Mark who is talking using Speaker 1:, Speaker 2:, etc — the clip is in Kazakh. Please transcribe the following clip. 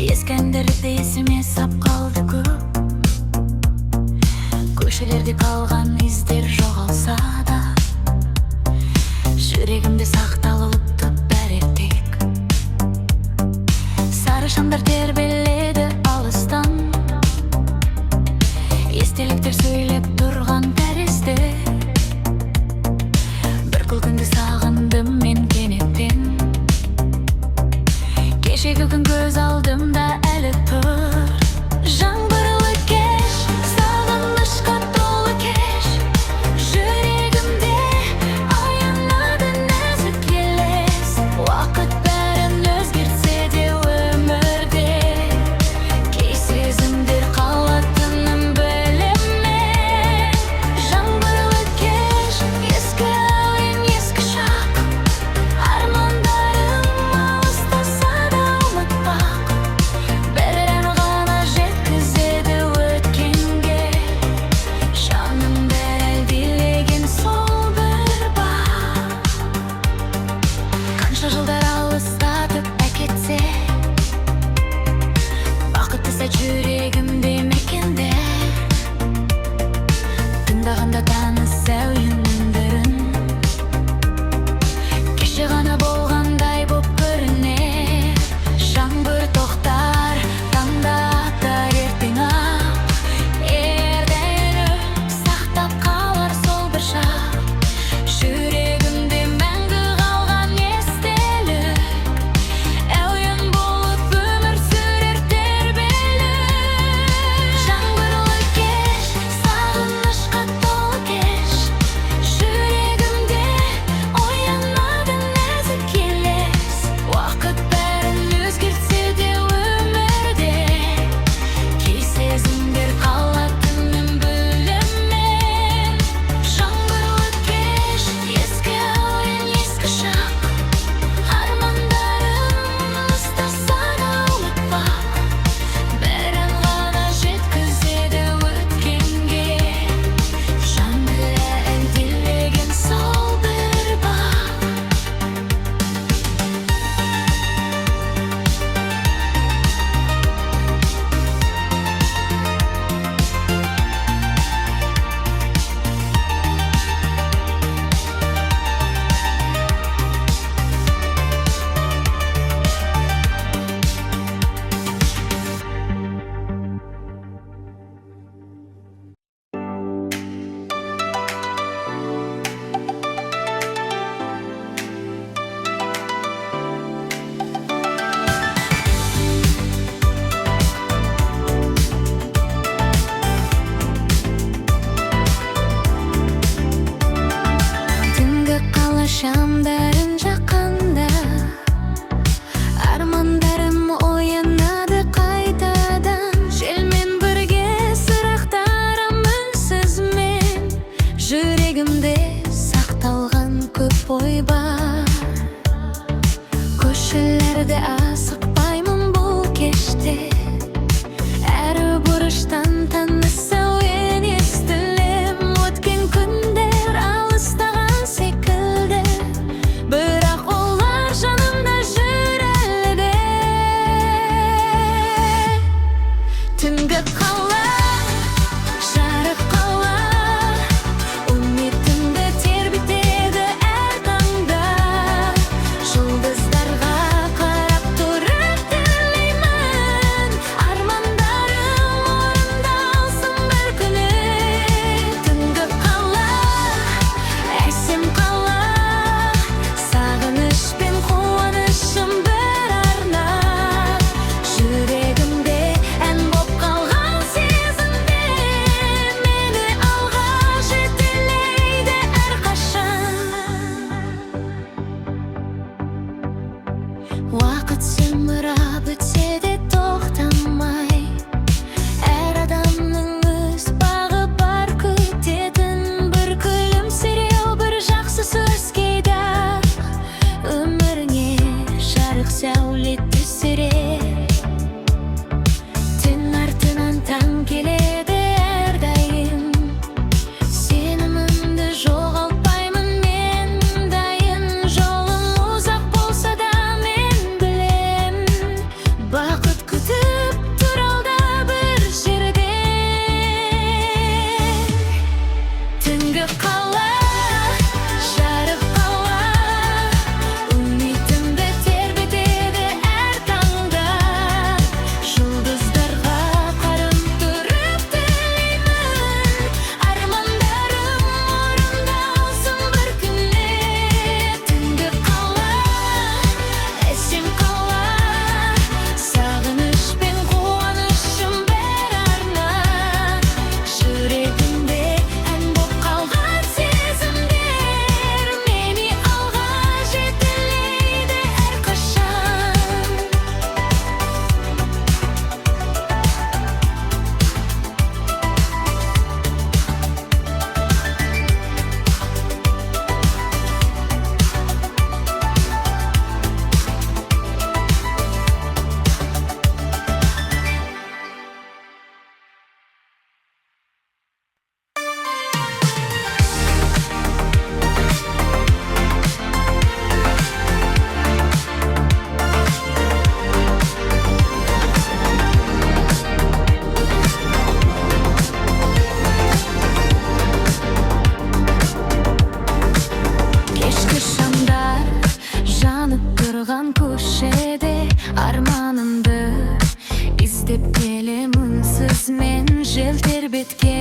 Speaker 1: Ескендерді есіме сап қалды көп. Көшелерде қалған іздер жоғалса да, жүрегімде сақталыпты бәрі тек. Сары шамдар тербеледі алыстан, естеліктер сөйлеп тұрған тәрізді. Бір күлкіңді сағындым мен кенеттен, кешегі күн көз алдымда әлі тұр. Жаңбырлы кеш, сағынышқа толы кеш, жүрегімде оянады нәзік елес. Уақыт бәрін өзгертсе де өмірде, кей сезімдер қалатынын білемін. Жаңбырлы кеш, ескі әуен, ескі шақ, армандарым алыстаса да ұмытпақ. Бір ән ғана жеткізеді өткенге, жанымды әлдилеген сол бір бақ. Қанша жылдар алыстатып әкетсе, бақытты сәт жүрегімде мекендер. Тыңдағанда таныс әуен үндерін, кеше ғана болғандай боп көрінер. Жаңбыр тоқтар, таңда атар ертең-ақ, ерден сақтап қалар сол бір шақ. Жүрегімде мәңгі қалған естелік, әуен болып өмір сүрер тербеліп. Жаңбырлы кеш, сағынышқа толы кеш, жүрегімде оянады нәзік елес. Уақыт бәрін өзгертсе де өмірде, кей сезімдер қалатынын білемін. Жаңбырлы кеш, ескі әуен, ескі шақ, армандарым алыстаса да ұмытпақ. Бір ән ғана жеткізеді өткенге, жанды әлдилеген сол бір бақ. Түнгі қала шамдарын жаққанда, армандарым оянады қайтадан. Желмен бірге сырақтарым үнсіз мен, жүрегімде сақталған көп ой бар. Көшелерде асықпаймын бұл кеште, әр бұрыштан таныс әуен естілем. Өткен күндер алыстаған секілді, бірақ олар жанымда жүр әлі де. Түнгі қала, жарық қала, үмітімді тербетеді әр таңда. Жұлдыздарға қарап тұрып тілеймін, армандарым орындалсын бір күні. Түнгі қала, әсем қала, сағыныш пен қуанышым бір арна. Жүрегімде ән боп қалған сезімдер, мені алға жетелейді әрқашан. Уақыт зымырап өтсе де тоқтамай, әр адамның өз бағы бар. Күтетін бір күлімсіреу, бір жақсы сөз кейде өміріңе жарық сәуле түсірер. Түн артынан таң келеді әрдайым, сенімімді жоғалтпаймын мен дайын. Жолым ұзақ болса да мен білем, жеткен.